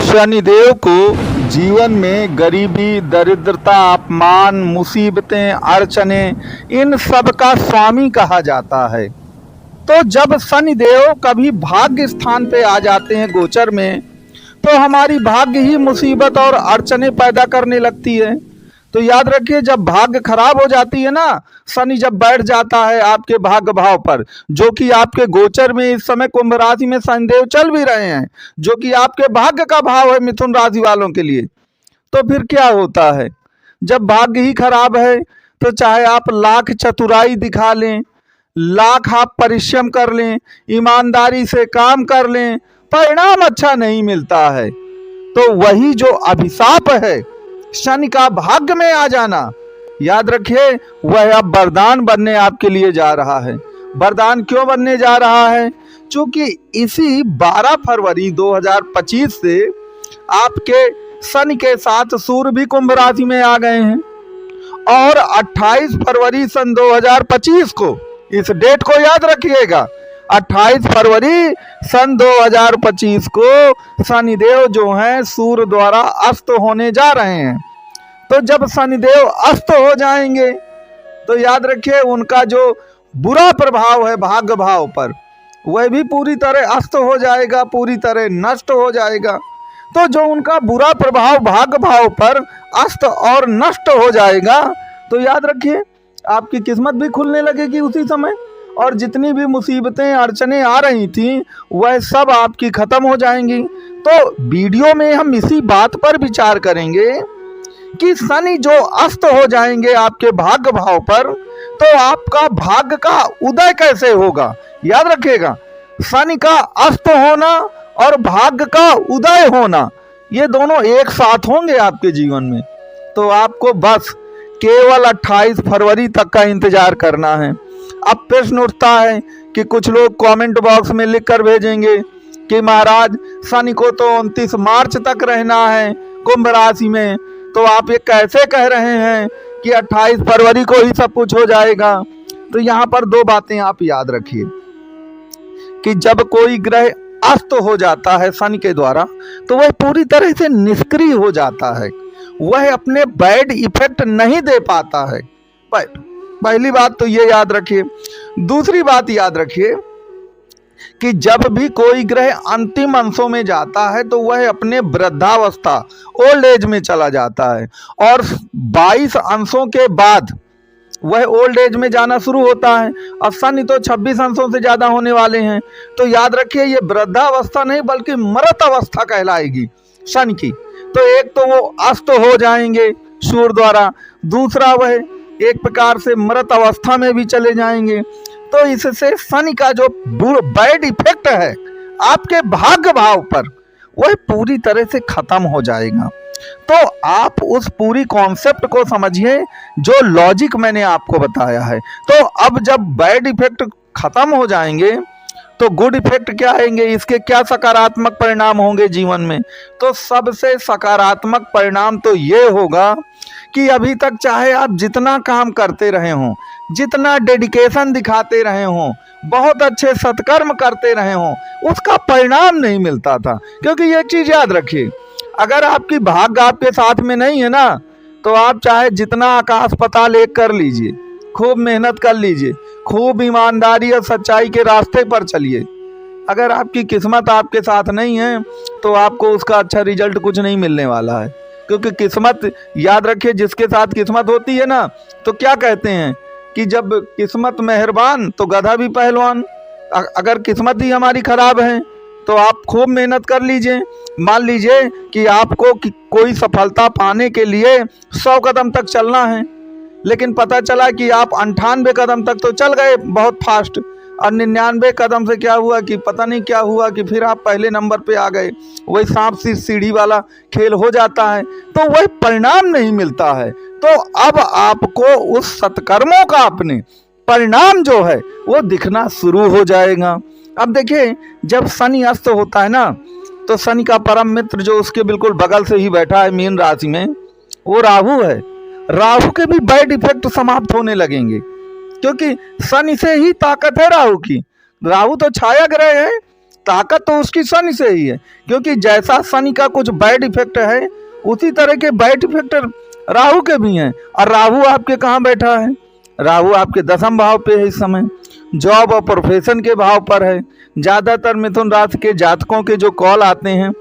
शनिदेव को जीवन में गरीबी, दरिद्रता, अपमान, मुसीबतें, अड़चने, इन सब का स्वामी कहा जाता है। तो जब शनिदेव कभी भाग्य स्थान पे आ जाते हैं गोचर में, तो हमारी भाग्य ही मुसीबत और अड़चने पैदा करने लगती है। तो याद रखिए, जब भाग्य खराब हो जाती है ना, शनि जब बैठ जाता है आपके भाग्य भाव पर, जो कि आपके गोचर में इस समय कुंभ राशि में शनिदेव चल भी रहे हैं, जो कि आपके भाग्य का भाव है मिथुन राशि वालों के लिए, तो फिर क्या होता है? जब भाग्य ही खराब है तो चाहे आप लाख चतुराई दिखा लें, लाख आप परिश्रम कर लें, ईमानदारी से काम कर लें, परिणाम अच्छा नहीं मिलता है। तो वही जो अभिशाप है शनि का भाग्य में आ जाना, याद रखिए वह अब वरदान बनने आपके लिए जा रहा है। वरदान क्यों बनने जा रहा है? क्योंकि इसी 12 फरवरी 2025 से आपके शनि के साथ सूर्य भी कुंभ राशि में आ गए हैं, और 28 फरवरी सन 2025 को, इस डेट को याद रखिएगा, 28 फरवरी सन 2025 को शनिदेव जो हैं सूर्य द्वारा अस्त होने जा रहे हैं। तो जब शनिदेव अस्त हो जाएंगे तो याद रखिए उनका जो बुरा प्रभाव है भाग्य भाव पर, वह भी पूरी तरह अस्त हो जाएगा, पूरी तरह नष्ट हो जाएगा। तो जो उनका बुरा प्रभाव भाग्य भाव पर अस्त और नष्ट हो जाएगा, तो याद रखिए आपकी किस्मत भी खुलने लगेगी उसी समय, और जितनी भी मुसीबतें अड़चने आ रही थी वह सब आपकी खत्म हो जाएंगी। तो वीडियो में हम इसी बात पर विचार करेंगे कि शनि जो अस्त हो जाएंगे आपके भाग्य भाव पर, तो आपका भाग्य का उदय कैसे होगा। याद रखिएगा, शनि का अस्त होना और भाग्य का उदय होना, ये दोनों एक साथ होंगे आपके जीवन में। तो आपको बस केवल 28 फरवरी तक का इंतजार करना है। अब प्रश्न उठता है कि कुछ लोग कमेंट बॉक्स में लिख कर भेजेंगे कि महाराज शनि को तो 29 मार्च तक रहना है कुंभ राशि में, तो आप ये कैसे कह रहे हैं कि 28 फरवरी को ही सब कुछ हो जाएगा। तो यहाँ पर दो बातें आप याद रखिए कि जब कोई ग्रह अस्त हो जाता है शनि के द्वारा, तो वह पूरी तरह से निष्क्रिय हो जाता है, वह अपने बैड इफेक्ट नहीं दे पाता है। पहली बात तो ये याद रखिए। दूसरी बात याद रखिए कि जब भी कोई ग्रह अंतिम अंशों में जाता है तो वह अपने वृद्धावस्था, ओल्ड एज में चला जाता है, और 22 अंशों के बाद वह ओल्ड एज में जाना शुरू होता है। अब शनि तो 26 अंशों से ज़्यादा होने वाले हैं। तो याद रखिए ये वृद्धावस्था नहीं बल्कि मृत अवस्था कहलाएगी शनि की। तो एक तो वो अस्त हो जाएंगे सूर्य द्वारा, दूसरा वह एक प्रकार से मृत अवस्था में भी चले जाएंगे। तो इससे शनि का जो बैड इफेक्ट है आपके भाग्य भाव पर, वह पूरी तरह से खत्म हो जाएगा। तो आप उस पूरी कॉन्सेप्ट को समझिए जो लॉजिक मैंने आपको बताया है। तो अब जब बैड इफेक्ट खत्म हो जाएंगे तो गुड इफेक्ट क्या आएंगे, इसके क्या सकारात्मक परिणाम होंगे जीवन में। तो सबसे सकारात्मक परिणाम तो ये होगा कि अभी तक चाहे आप जितना काम करते रहे हों, जितना डेडिकेशन दिखाते रहे हों, बहुत अच्छे सत्कर्म करते रहे हों, उसका परिणाम नहीं मिलता था। क्योंकि ये चीज़ याद रखिए, अगर आपकी भाग्य आपके साथ में नहीं है ना, तो आप चाहे जितना आकाश पाताल एक कर लीजिए, खूब मेहनत कर लीजिए, खूब ईमानदारी और सच्चाई के रास्ते पर चलिए, अगर आपकी किस्मत आपके साथ नहीं है तो आपको उसका अच्छा रिजल्ट कुछ नहीं मिलने वाला है। क्योंकि किस्मत, याद रखिए, जिसके साथ किस्मत होती है ना, तो क्या कहते हैं कि जब किस्मत मेहरबान तो गधा भी पहलवान। अगर किस्मत ही हमारी खराब है तो आप खूब मेहनत कर लीजिए। मान लीजिए कि आपको कोई सफलता पाने के लिए 100 कदम तक चलना है, लेकिन पता चला कि आप 98 कदम तक तो चल गए बहुत फास्ट, और 99 कदम से क्या हुआ कि पता नहीं क्या हुआ कि फिर आप पहले नंबर पे आ गए। वही सांप सीढ़ी वाला खेल हो जाता है, तो वही परिणाम नहीं मिलता है। तो अब आपको उस सत्कर्मों का अपने परिणाम जो है वो दिखना शुरू हो जाएगा। अब देखिए, जब शनि अस्त होता है ना, तो शनि का परम मित्र जो उसके बिल्कुल बगल से ही बैठा है मीन राशि में, वो राहु है। राहु के भी बैड इफेक्ट समाप्त होने लगेंगे, क्योंकि शनि से ही ताकत है राहु की। राहु तो छाया ग्रह है, ताकत तो उसकी शनि से ही है, क्योंकि जैसा शनि का कुछ बैड इफेक्ट है उसी तरह के बैड इफेक्ट राहु के भी हैं। और राहु आपके कहाँ बैठा है? राहु आपके 10वें भाव पे है, इस समय जॉब और प्रोफेशन के भाव पर है। ज़्यादातर मिथुन राशि के जातकों के जो कॉल आते हैं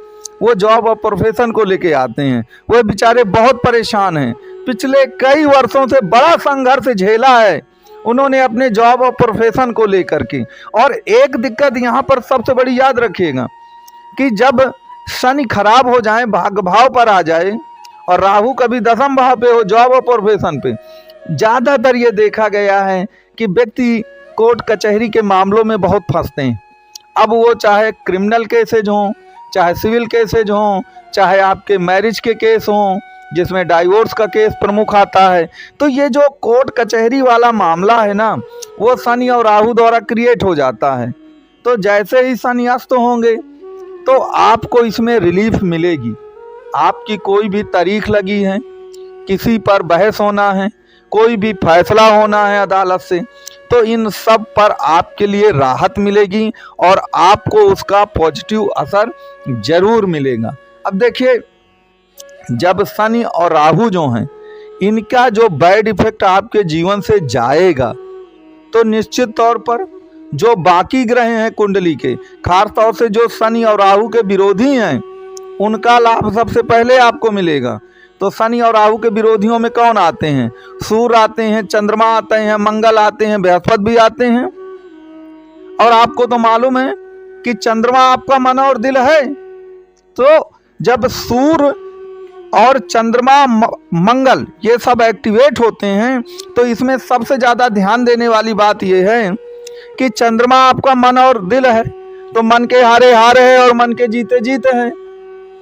वो जॉब और प्रोफेशन को लेके आते हैं। वो बेचारे बहुत परेशान हैं, पिछले कई वर्षों से बड़ा संघर्ष झेला है उन्होंने अपने जॉब और प्रोफेशन को लेकर के। और एक दिक्कत यहाँ पर सबसे बड़ी याद रखिएगा कि जब शनि खराब हो जाए, भाग्य भाव पर आ जाए और राहु कभी 10वें भाव पे हो जॉब और प्रोफेशन पे, ज़्यादातर ये देखा गया है कि व्यक्ति कोर्ट कचहरी के मामलों में बहुत फंसते हैं। अब वो चाहे क्रिमिनल केसेज हों, चाहे सिविल केसेज हों, चाहे आपके मैरिज के केस हों जिसमें डाइवोर्स का केस प्रमुख आता है, तो ये जो कोर्ट कचहरी वाला मामला है ना, वो शनि और राहु द्वारा क्रिएट हो जाता है। तो जैसे ही शनि अस्त होंगे तो आपको इसमें रिलीफ मिलेगी। आपकी कोई भी तारीख लगी है, किसी पर बहस होना है, कोई भी फैसला होना है अदालत से, तो इन सब पर आपके लिए राहत मिलेगी और आपको उसका पॉजिटिव असर जरूर मिलेगा। अब देखिए, जब शनि और राहु जो हैं इनका जो बैड इफेक्ट आपके जीवन से जाएगा तो निश्चित तौर पर जो बाकी ग्रह हैं कुंडली के, खास तौर से जो शनि और राहु के विरोधी हैं, उनका लाभ सबसे पहले आपको मिलेगा। तो शनि और राहु के विरोधियों में कौन आते हैं? सूर्य आते हैं, चंद्रमा आते हैं, मंगल आते हैं, बृहस्पति भी आते हैं। और आपको तो मालूम है कि चंद्रमा आपका मन और दिल है। तो जब सूर्य और चंद्रमा, मंगल ये सब एक्टिवेट होते हैं तो इसमें सबसे ज़्यादा ध्यान देने वाली बात यह है कि चंद्रमा आपका मन और दिल है, तो मन के हारे हारे है और मन के जीते जीते हैं।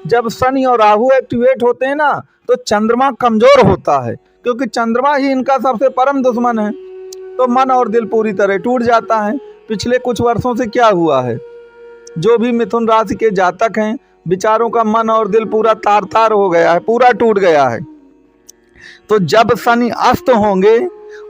जब शनि और राहु एक्टिवेट होते हैं ना तो चंद्रमा कमजोर होता है, क्योंकि चंद्रमा ही इनका सबसे परम दुश्मन है। तो मन और दिल पूरी तरह टूट जाता है। पिछले कुछ वर्षों से क्या हुआ है, जो भी मिथुन राशि के जातक हैं बेचारों का मन और दिल पूरा तार तार हो गया है, पूरा टूट गया है। तो जब शनि अस्त होंगे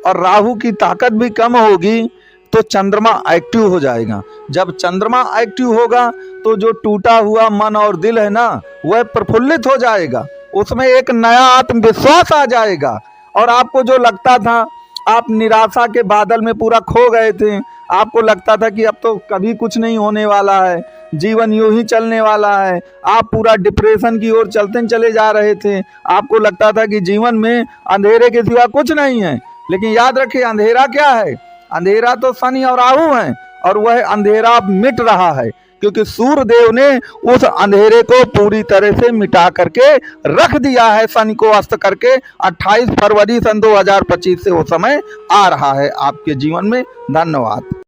और राहु की ताकत भी कम होगी तो चंद्रमा एक्टिव हो जाएगा। जब चंद्रमा एक्टिव होगा तो जो टूटा हुआ मन और दिल है ना, वह प्रफुल्लित हो जाएगा, उसमें एक नया आत्मविश्वास आ जाएगा। और आपको जो लगता था, आप निराशा के बादल में पूरा खो गए थे, आपको लगता था कि अब तो कभी कुछ नहीं होने वाला है, जीवन यूं ही चलने वाला है, आप पूरा डिप्रेशन की ओर चलते चले जा रहे थे, आपको लगता था कि जीवन में अंधेरे के सिवा कुछ नहीं है। लेकिन याद रखिए, अंधेरा क्या है? अंधेरा तो शनि और राहु हैं और वह अंधेरा मिट रहा है, क्योंकि सूर्य देव ने उस अंधेरे को पूरी तरह से मिटा करके रख दिया है। शनि को अस्त करके 28 फरवरी सन 2025 से वो समय आ रहा है आपके जीवन में। धन्यवाद।